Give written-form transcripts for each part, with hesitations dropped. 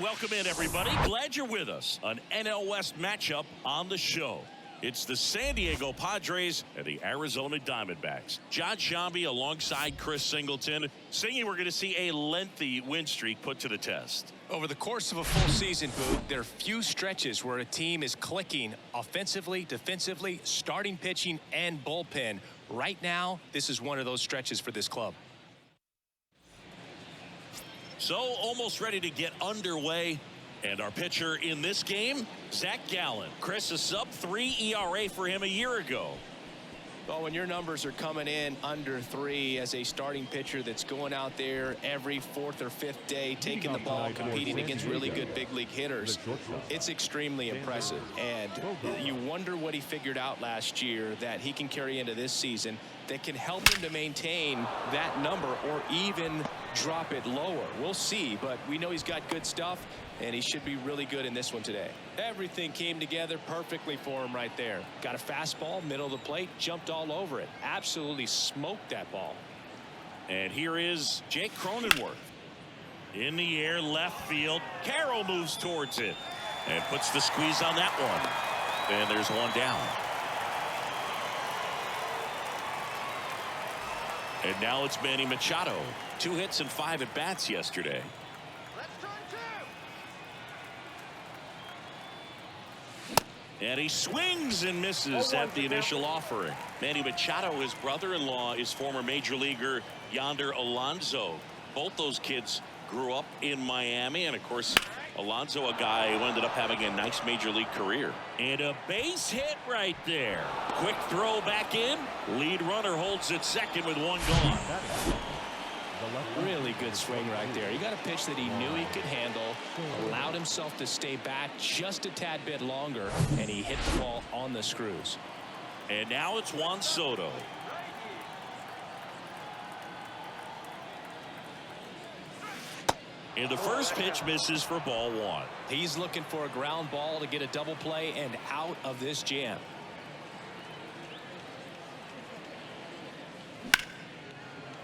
welcome in, everybody. Glad you're with us. An NL West matchup on the show. It's the San Diego Padres and the Arizona Diamondbacks. John Shambi alongside Chris Singleton. Singy, we're going to see a lengthy win streak put to the test. Over the course of a full season, Boog, there are few stretches where a team is clicking offensively, defensively, starting pitching, and bullpen. Right now, this is one of those stretches for this club. So, almost ready to get underway. And our pitcher in this game, Zach Gallen. Chris, a sub-3 ERA for him a year ago. Well, when your numbers are coming in under 3 as a starting pitcher that's going out there every 4th or 5th day, taking the ball, competing against really good big league hitters, it's extremely impressive. And you wonder what he figured out last year that he can carry into this season that can help him to maintain that number or even drop it lower. We'll see, but we know he's got good stuff, and he should be really good in this one today. Everything came together perfectly for him right there. Got a fastball, middle of the plate, jumped all over it. Absolutely smoked that ball. And here is Jake Cronenworth. In the air, left field. Carroll moves towards it and puts the squeeze on that one. And there's one down. And now it's Manny Machado. 2 hits and 5 at-bats yesterday. And he swings and misses at the initial offering. Manny Machado, his brother-in-law, is former major leaguer Yonder Alonso. Both those kids grew up in Miami. And, of course, Alonso, a guy who ended up having a nice major league career. And a base hit right there. Quick throw back in. Lead runner holds it second with one gone. Really good swing right there. He got a pitch that he knew he could handle, allowed himself to stay back just a tad bit longer, and he hit the ball on the screws. And now it's Juan Soto. And the first pitch misses for ball 1. He's looking for a ground ball to get a double play and out of this jam.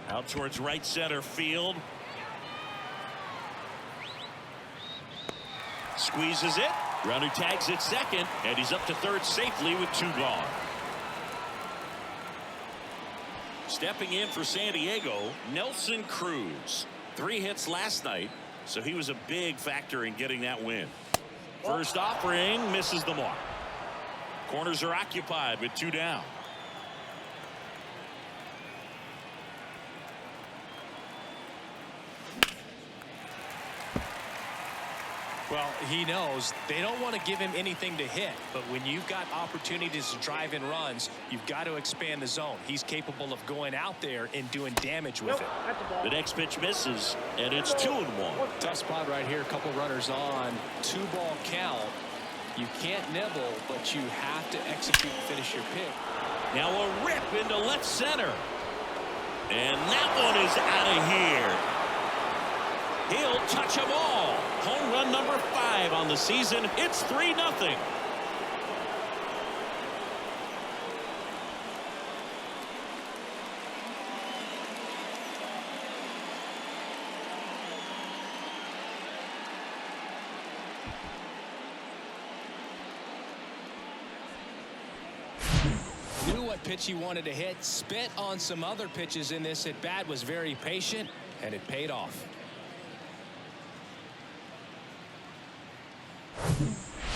Out towards right center field. Squeezes it. Runner tags it second, and he's up to third safely with 2 gone. Stepping in for San Diego, Nelson Cruz. 3 hits last night, so he was a big factor in getting that win. First offering misses the mark. Corners are occupied with 2 down. Well, he knows they don't want to give him anything to hit, but when you've got opportunities to drive in runs, you've got to expand the zone. He's capable of going out there and doing damage with it. The next pitch misses, and it's 2-1. Tough spot right here. A couple runners on. 2-ball count. You can't nibble, but you have to execute and finish your pick. Now a rip into left center. And that one is out of here. He'll touch them all. Home run number 5 on the season. It's 3-0. Knew what pitch he wanted to hit. Spit on some other pitches in this at bat. Was very patient, and it paid off.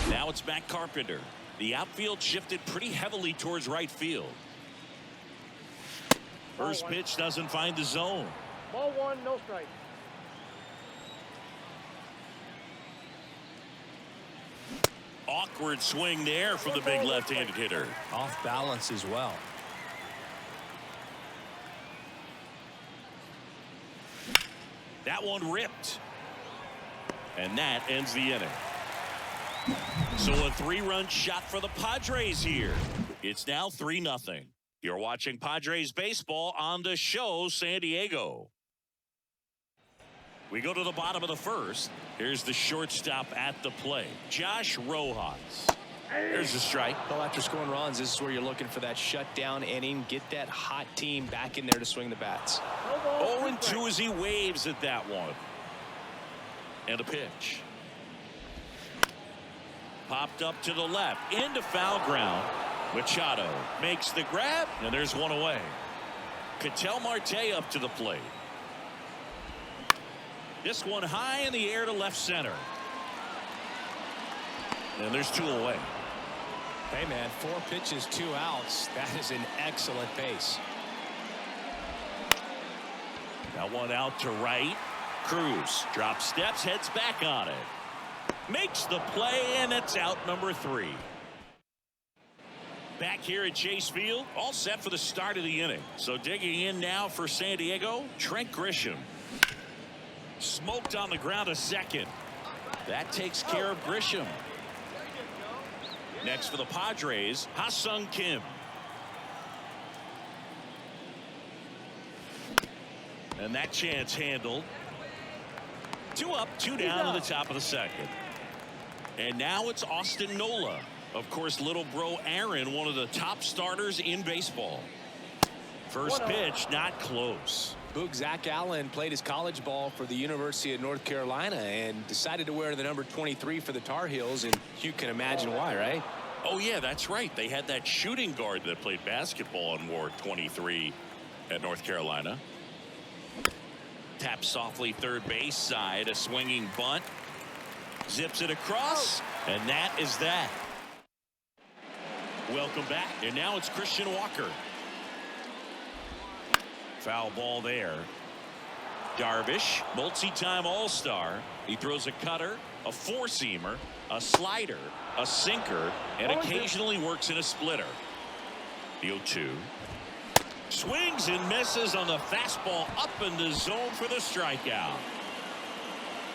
Now it's Matt Carpenter. The outfield shifted pretty heavily towards right field. First pitch doesn't find the zone. Ball 1, no strike. Awkward swing there from the big left-handed hitter. Off balance as well. That one ripped. And that ends the inning. So a 3-run shot for the Padres here. It's now 3-0. You're watching Padres baseball on the show, San Diego. We go to the bottom of the first. Here's the shortstop at the plate, Josh Rojas. There's a strike. Well, after scoring runs, this is where you're looking for that shutdown inning. Get that hot team back in there to swing the bats. 0-2 as he waves at that one. And a pitch. Popped up to the left into foul ground. Machado makes the grab, and there's one away. Ketel Marte up to the plate. This one high in the air to left center. And there's two away. Hey man, 4 pitches, 2 outs. That is an excellent pace. That one out to right. Cruz drops steps, heads back on it. Makes the play, and it's out number 3. Back here at Chase Field, all set for the start of the inning. So digging in now for San Diego, Trent Grisham. Smoked on the ground to second. That takes care of Grisham. Next for the Padres, Ha-Seong Kim. And that chance handled. 2 up, 2 down to the top of the second. And now it's Austin Nola. Of course, little bro Aaron, one of the top starters in baseball. First pitch, not close. Boog Zach Allen played his college ball for the University of North Carolina and decided to wear the number 23 for the Tar Heels, and you can imagine why, right? Oh yeah, that's right. They had that shooting guard that played basketball and wore 23 at North Carolina. Taps softly third base side, a swinging bunt. Zips it across, and that is that. Welcome back, and now it's Christian Walker. Foul ball there. Darvish, multi-time All-Star. He throws a cutter, a four-seamer, a slider, a sinker, and occasionally works in a splitter. The 0-2. Swings and misses on the fastball up in the zone for the strikeout.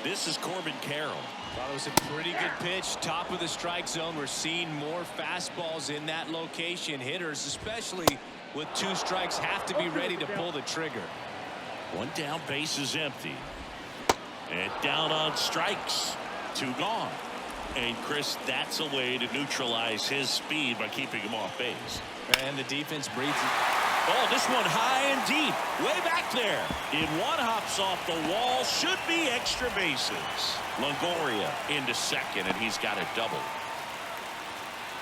This is Corbin Carroll. Thought it was a pretty good pitch, top of the strike zone. We're seeing more fastballs in that location. Hitters, especially with 2 strikes, have to be ready to pull the trigger. 1 down, base is empty. And down on strikes. 2 gone. And Chris, that's a way to neutralize his speed by keeping him off base. And the defense breathes. Oh, this one high and deep, way back there. In one hops off the wall, should be extra bases. Longoria into second, and he's got a double.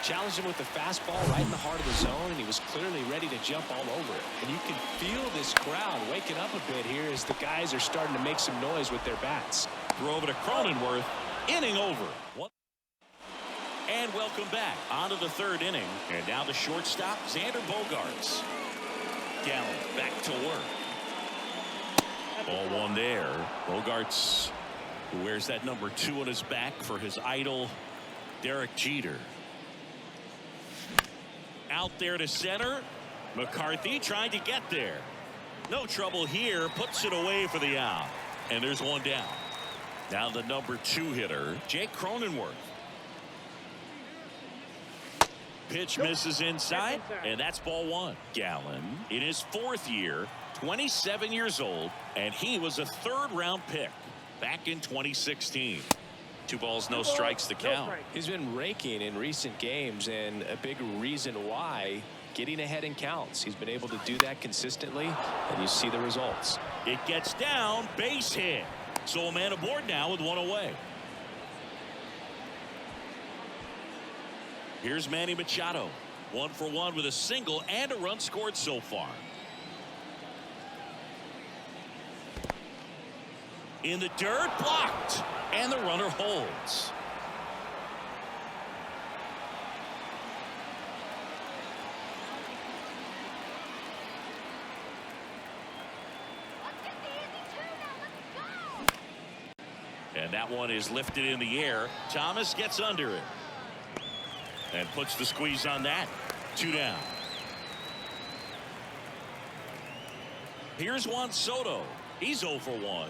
Challenged him with the fastball right in the heart of the zone, and he was clearly ready to jump all over it. And you can feel this crowd waking up a bit here as the guys are starting to make some noise with their bats. Throw over to Cronenworth, inning over. And welcome back onto the 3rd inning. And now the shortstop, Xander Bogaerts. Gallen back to work. Ball 1 there. Bogaerts, who wears that number 2 on his back for his idol, Derek Jeter. Out there to center. McCarthy trying to get there. No trouble here. Puts it away for the out. And there's 1 down. Now the number 2 hitter, Jake Cronenworth. Pitch misses inside, and that's ball 1. Gallen in his 4th year, 27 years old, and he was a 3rd-round pick back in 2016. 2 balls, no strikes to count. He's been raking in recent games, and a big reason why, getting ahead in counts. He's been able to do that consistently, and you see the results. It gets down, base hit. So a man aboard now with 1 away. Here's Manny Machado. 1 for 1 with a single and a run scored so far. In the dirt, blocked, and the runner holds. And that one is lifted in the air. Thomas gets under it. And puts the squeeze on that. 2 down. Here's Juan Soto. He's 0 for 1.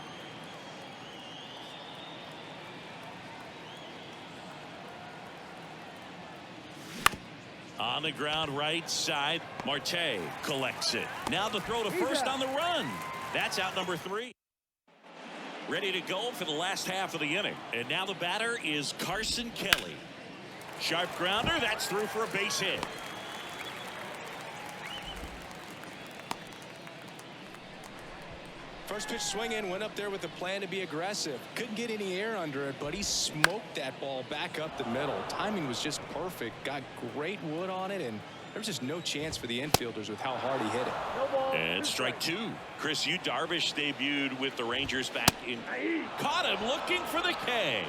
On the ground right side, Marte collects it. Now the throw to first on the run. That's out number 3. Ready to go for the last half of the inning. And now the batter is Carson Kelly. Sharp grounder, that's through for a base hit. First pitch swinging, went up there with a plan to be aggressive. Couldn't get any air under it, but he smoked that ball back up the middle. Timing was just perfect. Got great wood on it, and there was just no chance for the infielders with how hard he hit it. And strike two. Chris, Yu Darvish debuted with the Rangers back in. Caught him looking for the K.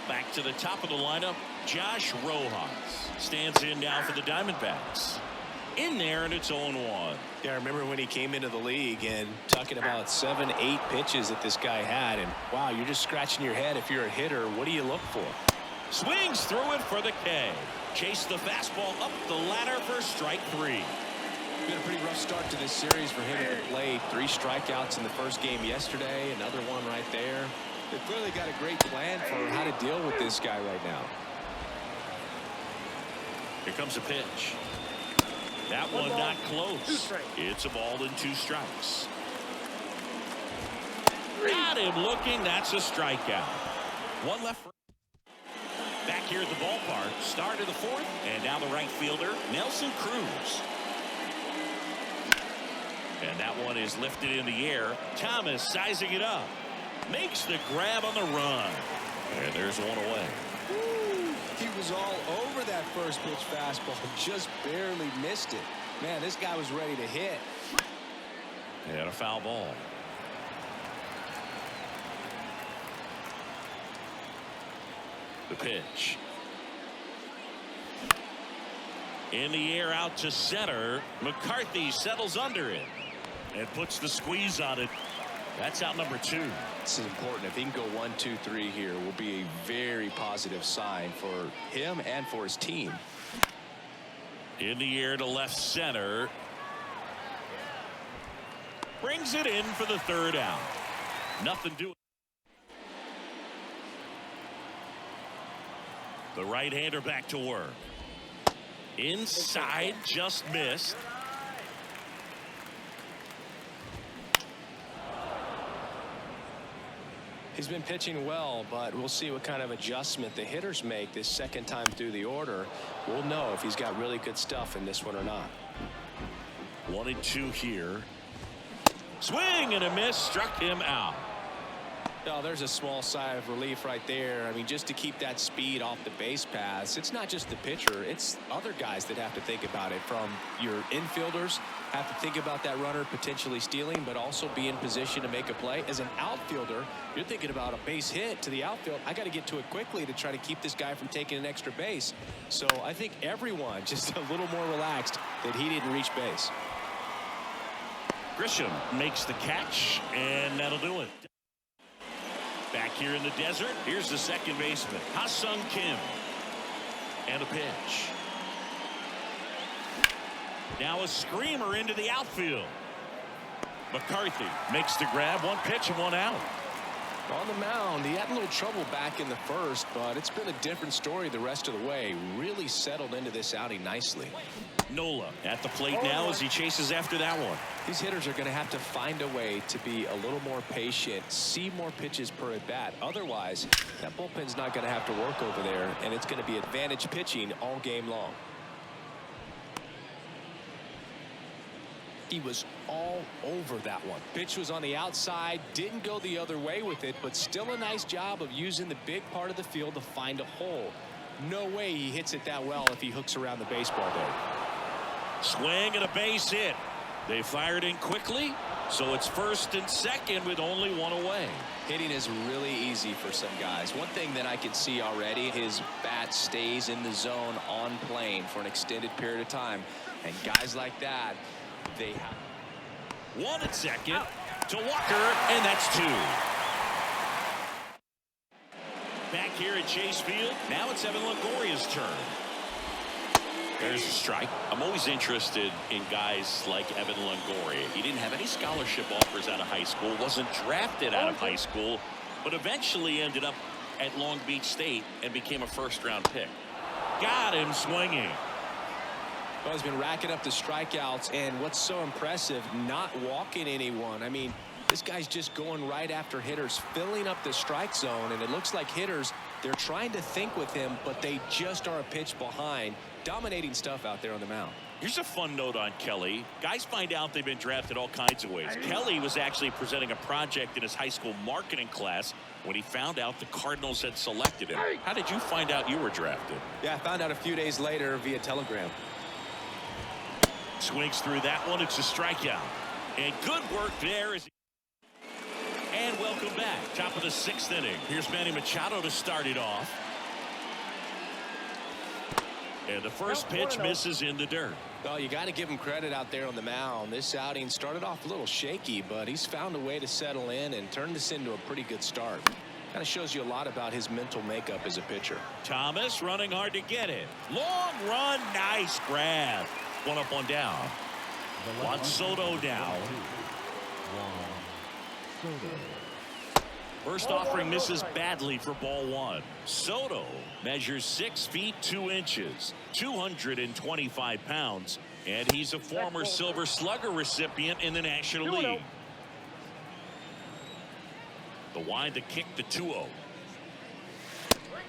Back to the top of the lineup, Josh Rojas stands in now for the Diamondbacks. In there, and it's 0-1. Yeah, I remember when he came into the league and talking about 7, 8 pitches that this guy had, and wow, you're just scratching your head. If you're a hitter, what do you look for? Swings through it for the K. Chase the fastball up the ladder for strike 3. Been a pretty rough start to this series for him at the plate. 3 strikeouts in the first game yesterday, another one right there. They've clearly got a great plan for how to deal with this guy right now. Here comes a pitch. That one not close. It's a ball and 2 strikes. Got him looking. That's a strikeout. One left. Back here at the ballpark. Start of the 4th. And now the right fielder, Nelson Cruz. And that one is lifted in the air. Thomas sizing it up. Makes the grab on the run. And there's one away. He was all over that first pitch fastball, just barely missed it. Man, this guy was ready to hit. And a foul ball. The pitch. In the air out to center. McCarthy settles under it and puts the squeeze on it. That's out number 2. This is important. If he can go 1, 2, 3 here, will be a very positive sign for him and for his team. In the air to left center. Brings it in for the 3rd out. Nothing doing. The right-hander back to work. Inside, just missed. He's been pitching well, but we'll see what kind of adjustment the hitters make this second time through the order. We'll know if he's got really good stuff in this one or not. 1-2 here. Swing and a miss, struck him out. Oh, there's a small sigh of relief right there. I mean, just to keep that speed off the base paths. It's not just the pitcher, it's other guys that have to think about it. From your infielders have to think about that runner potentially stealing, but also be in position to make a play. As an outfielder, you're thinking about a base hit to the outfield. I got to get to it quickly to try to keep this guy from taking an extra base. So I think everyone just a little more relaxed that he didn't reach base. Grisham makes the catch, and that'll do it. Back here in the desert, here's the second baseman, Ha-Seong Kim. And a pitch. Now a screamer into the outfield. McCarthy makes the grab, 1 pitch and 1 out. On the mound, he had a little trouble back in the first, but it's been a different story the rest of the way. Really settled into this outing nicely. Nola at the plate now as he chases after that one. These hitters are going to have to find a way to be a little more patient, see more pitches per at bat. Otherwise, that bullpen's not going to have to work over there, and it's going to be advantage pitching all game long. He was all over that one. Pitch was on the outside, didn't go the other way with it, but still a nice job of using the big part of the field to find a hole. No way he hits it that well if he hooks around the baseball there. Swing and a base hit. They fired in quickly, so it's 1st and 2nd with only 1 away. Hitting is really easy for some guys. One thing that I can see already, his bat stays in the zone on plane for an extended period of time. And guys like that, they have 1 at second to Walker, and that's 2. Back here at Chase Field, now it's Evan Longoria's turn. There's a strike. I'm always interested in guys like Evan Longoria. He didn't have any scholarship offers out of high school, wasn't drafted out of high school, but eventually ended up at Long Beach State and became a 1st-round pick. Got him swinging. Well, he's been racking up the strikeouts, and what's so impressive, not walking anyone. I mean, this guy's just going right after hitters, filling up the strike zone, and it looks like hitters, they're trying to think with him, but they just are a pitch behind. dominating stuff out there on the mound. Here's a fun note on Kelly. Guys find out they've been drafted all kinds of ways. Kelly was actually presenting a project in his high school marketing class when he found out the Cardinals had selected him. How did you find out you were drafted? Yeah, I found out a few days later via telegram. Swings through that one. It's a strikeout. And good work there. And welcome back. Top of the 6th inning. Here's Manny Machado to start it off. And the first pitch misses in the dirt. Well, you got to give him credit out there on the mound. This outing started off a little shaky, but he's found a way to settle in and turn this into a pretty good start. Kind of shows you a lot about his mental makeup as a pitcher. Thomas running hard to get it. Long run. Nice grab. One up, one down. Juan Soto now. First offering misses badly for ball 1. Soto measures 6 feet 2 inches, 225 pounds, and he's a former Silver Slugger recipient in the National League. The wind to kick the 2-0.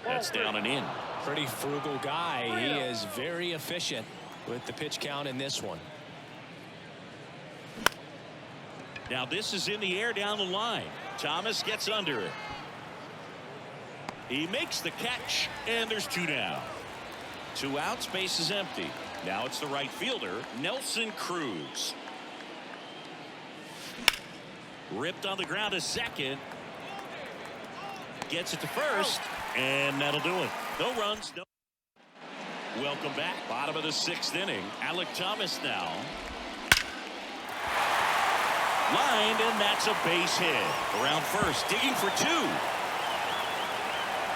That's down and in. Pretty frugal guy. He is very efficient with the pitch count in this one. Now this is in the air down the line. Thomas gets under it. He makes the catch, and there's 2 down. 2 outs, base is empty. Now it's the right fielder, Nelson Cruz. Ripped on the ground to second. Gets it to first, and that'll do it. No runs, no. Welcome back. Bottom of the 6th inning. Alec Thomas now. Lined, and that's a base hit. Around first, digging for 2.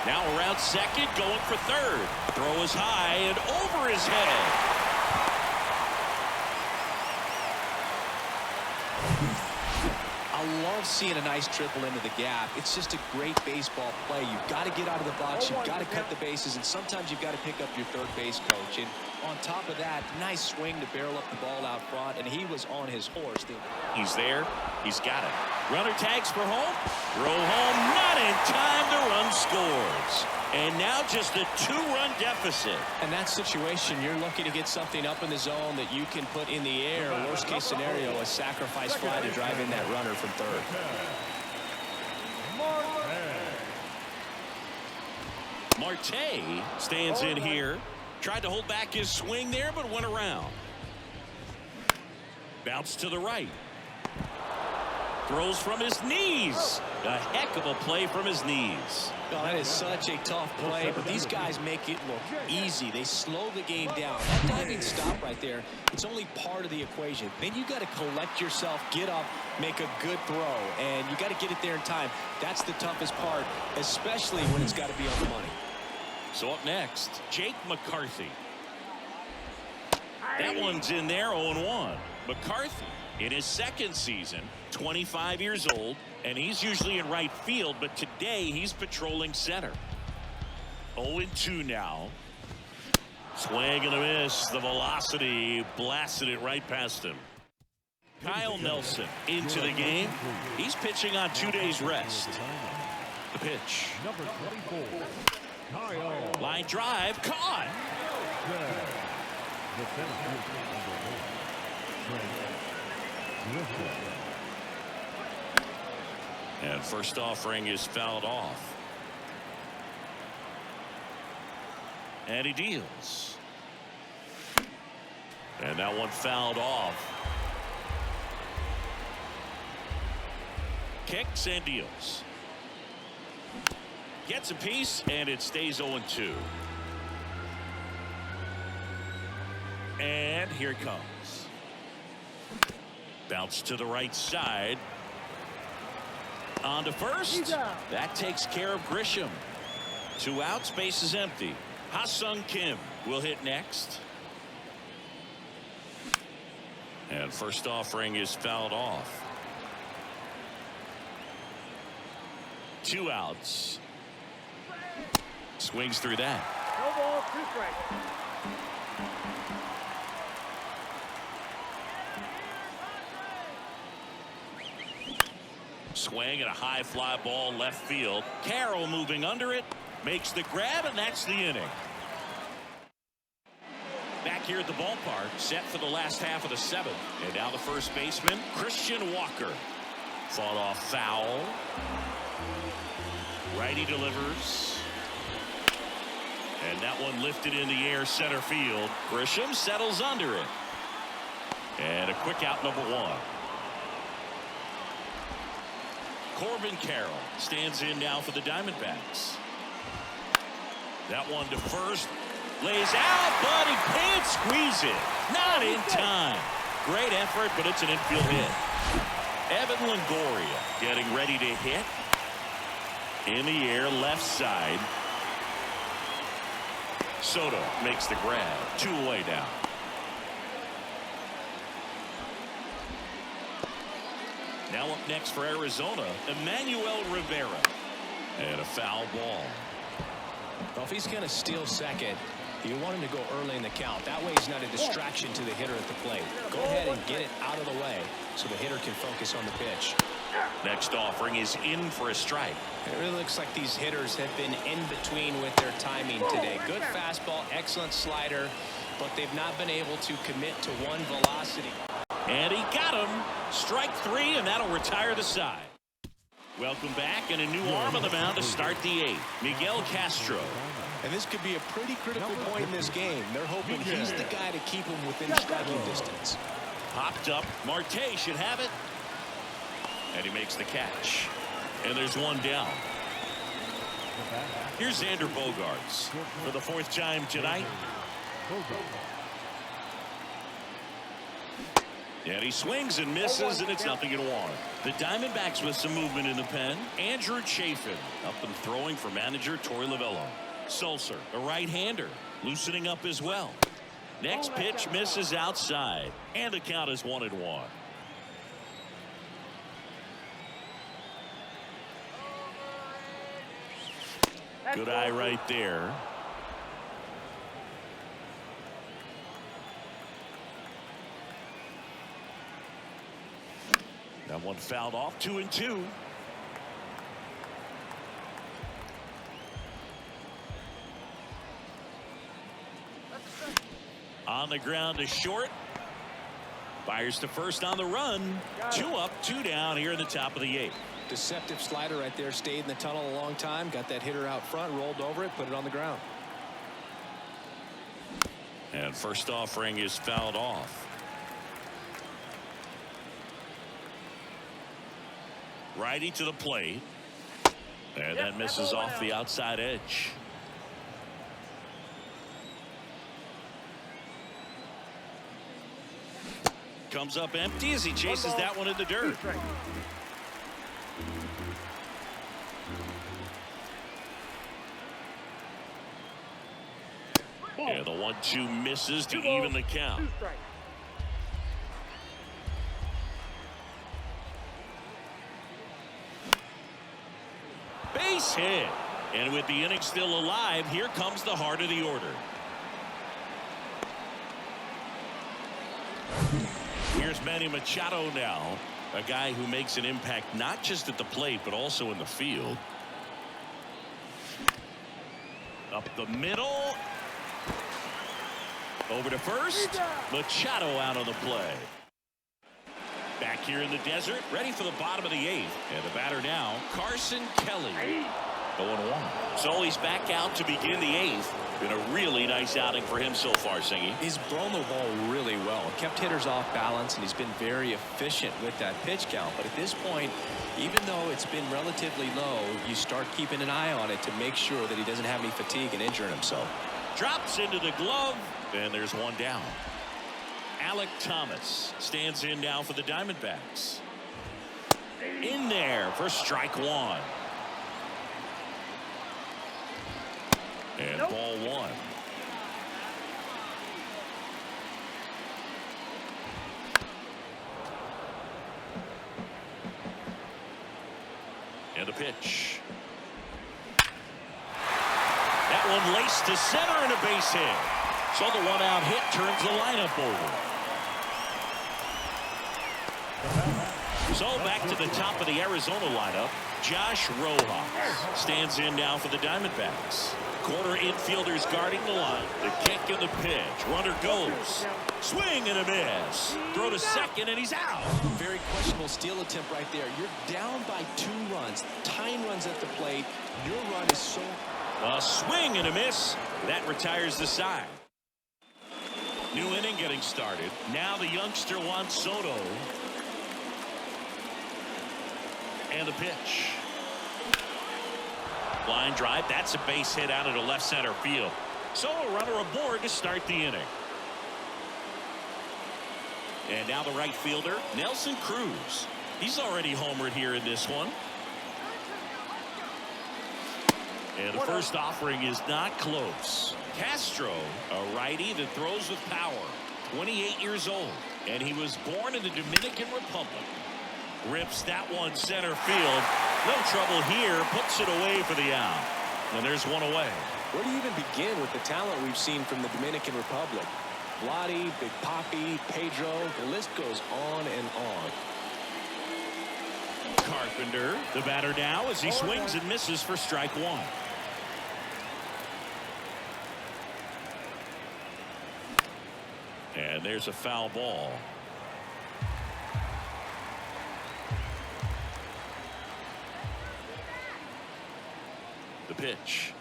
Now around second, going for third. Throw is high and over his head. I love seeing a nice triple into the gap. It's just a great baseball play. You've got to get out of the box. You've got to cut the bases, and sometimes you've got to pick up your third base coach. And on top of that, nice swing to barrel up the ball out front, and he was on his horse. He's there. He's got it. Runner tags for home. Throw home, not in time. The run scores. And now just a 2-run deficit. In that situation, you're looking to get something up in the zone that you can put in the air. Worst case scenario, a sacrifice fly to drive in that runner from third. Marte stands in here. Tried to hold back his swing there, but went around. Bounce to the right. Throws from his knees. A heck of a play from his knees. Oh, that is such a tough play, but these guys make it look easy. They slow the game down. That diving stop right there, it's only part of the equation. Then you got to collect yourself, get up, make a good throw, and you got to get it there in time. That's the toughest part, especially when it's got to be on the money. So up next, Jake McCarthy. That one's in there, 0-1. McCarthy in his 2nd season, 25 years old, and he's usually in right field, but today he's patrolling center. 0-2 now. Swing and a miss. The velocity blasted it right past him. Kyle Nelson into the game. He's pitching on 2 days rest. The pitch. Number 24. Line drive, caught. And first offering is fouled off. And he deals. And that one fouled off. Kicks and deals. Gets a piece, and it stays 0-2. And here it comes. Bounce to the right side. On to first. That takes care of Grisham. 2 outs, base is empty. Ha-Seong Kim will hit next. And first offering is fouled off. 2 outs. Swings through that. No ball, 2 strikes. Swing and a high fly ball left field. Carroll moving under it. Makes the grab, and that's the inning. here at the ballpark, set for the last half of the seventh. And now the first baseman, Christian Walker. Fought off foul. Righty delivers. And that one lifted in the air center field. Grisham settles under it. And a quick out, number one. Corbin Carroll stands in now for the Diamondbacks. That one to first. Lays out, but he can't squeeze it. Not in time. Great effort, but it's an infield hit. Evan Longoria getting ready to hit. In the air, left side. Soto makes the grab. 2 away now. Now up next for Arizona, Emmanuel Rivera. And a foul ball. Well, if he's going to steal second, you want him to go early in the count. That way he's not a distraction to the hitter at the plate. Go ahead and get it out of the way so the hitter can focus on the pitch. Next offering is in for a strike. It really looks like these hitters have been in between with their timing today. Good fastball, excellent slider, but they've not been able to commit to one velocity. And he got him. Strike 3, and that'll retire the side. Welcome back, and a new arm on the mound to start the 8th. Miguel Castro. And this could be a pretty critical point in this game. They're hoping he's the guy to keep him within striking distance. Popped up. Marte should have it. And he makes the catch. And there's one down. Here's Xander Bogaerts for the 4th time tonight. And he swings and misses, and it's 0-1. The Diamondbacks with some movement in the pen. Andrew Chafin up and throwing for manager Torey Lovullo. Sulcer, a right-hander, loosening up as well. Next pitch misses outside, and the count is 1-1. Good eye right there. That one fouled off. 2-2. On the ground to short. Fires to first on the run. 2 up, 2 down here in the top of the 8th. Deceptive slider right there. Stayed in the tunnel a long time. Got that hitter out front. Rolled over it. Put it on the ground. And first offering is fouled off. Righty to the plate. And that misses off the outside edge. Comes up empty as he chases that one in the dirt. And the 1-2 misses to even the count. Base hit. And with the inning still alive, here comes the heart of the order. Here's Manny Machado now, a guy who makes an impact not just at the plate but also in the field. Up the middle. Over to first. Machado out on the play. Back here in the desert, ready for the bottom of the 8th. And the batter now, Carson Kelly. 0-1. So he's back out to begin the 8th. Been a really nice outing for him so far, Singy. He's thrown the ball really well. Kept hitters off balance, and he's been very efficient with that pitch count. But at this point, even though it's been relatively low, you start keeping an eye on it to make sure that he doesn't have any fatigue and injuring himself. Drops into the glove, and there's one down. Alec Thomas stands in now for the Diamondbacks. In there for strike 1. And ball 1. And a pitch. That one laced to center and a base hit. So the 1-out hit turns the lineup over. So back to the top of the Arizona lineup. Josh Rojas stands in now for the Diamondbacks. Corner infielders guarding the line. The kick and the pitch. Runner goes. Swing and a miss. Throw to second and he's out. Very questionable steal attempt right there. You're down by 2 runs. Tying runs at the plate. Your run is so... A swing and a miss. That retires the side. New inning getting started. Now the youngster Juan Soto. And the pitch. Line drive. That's a base hit out into left center field. So a runner aboard to start the inning. And now the right fielder, Nelson Cruz. He's already homered here in this one. And the first offering is not close. Castro, a righty that throws with power. 28 years old. And he was born in the Dominican Republic. Rips that one center field. No trouble here. Puts it away for the out. And there's one away. Where do you even begin with the talent we've seen from the Dominican Republic? Vladdy, Big Papi, Pedro, the list goes on and on. Carpenter, the batter now as he swings and misses for strike 1. And there's a foul ball. The pitch.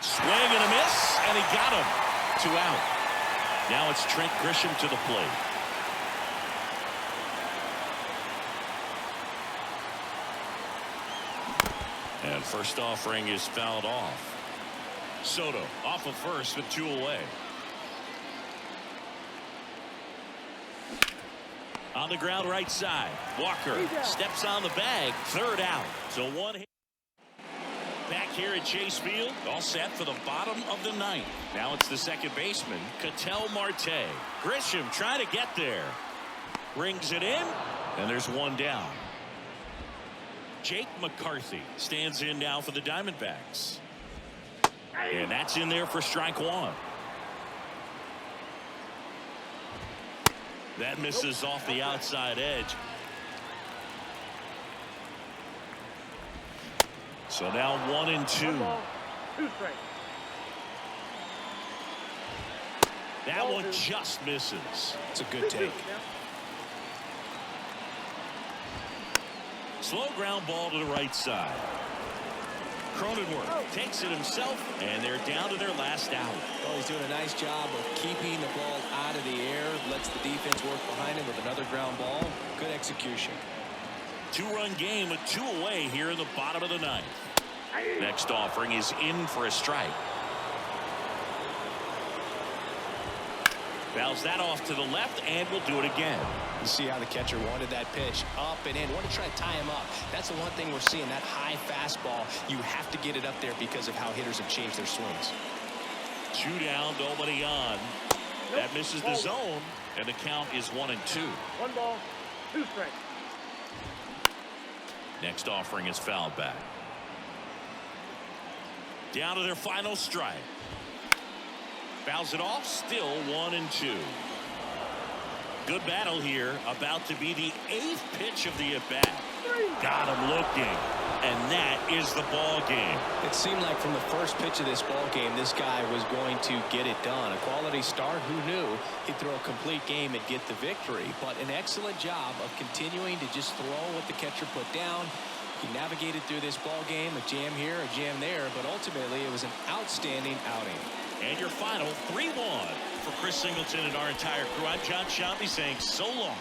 Swing and a miss, and he got him. 2 out. Now it's Trent Grisham to the plate. And first offering is fouled off. Soto off of first with 2 away. On the ground right side. Walker steps on the bag. 3rd out. So 1 hit. Back here at Chase Field, all set for the bottom of the 9th. Now it's the second baseman, Ketel Marte. Grisham trying to get there. Brings it in, and there's 1 down. Jake McCarthy stands in now for the Diamondbacks. And that's in there for strike 1. That misses off the outside edge. So now 1 and 2. That one just misses. It's a good take. Slow ground ball to the right side. Cronenworth takes it himself, and they're down to their last out. Well, he's doing a nice job of keeping the ball out of the air. Lets the defense work behind him with another ground ball. Good execution. 2-run game with 2 away here in the bottom of the 9th. Next offering is in for a strike. Fouls that off to the left, and will do it again. You see how the catcher wanted that pitch up and in. Want to try to tie him up. That's the one thing we're seeing, that high fastball. You have to get it up there because of how hitters have changed their swings. 2 down, nobody on. That misses the zone, and the count is 1 and 2. 1 ball, 2 strikes. Next offering is fouled back. Down to their final strike. Fouls it off, still 1 and 2. Good battle here, about to be the 8th pitch of the at-bat. Got him looking, and that is the ball game. It seemed like from the first pitch of this ball game, this guy was going to get it done. A quality start, who knew he'd throw a complete game and get the victory. But an excellent job of continuing to just throw what the catcher put down. He navigated through this ball game, a jam here, a jam there, but ultimately it was an outstanding outing. And your final 3-1 for Chris Singleton and our entire crew. I'm John Shambi saying so long.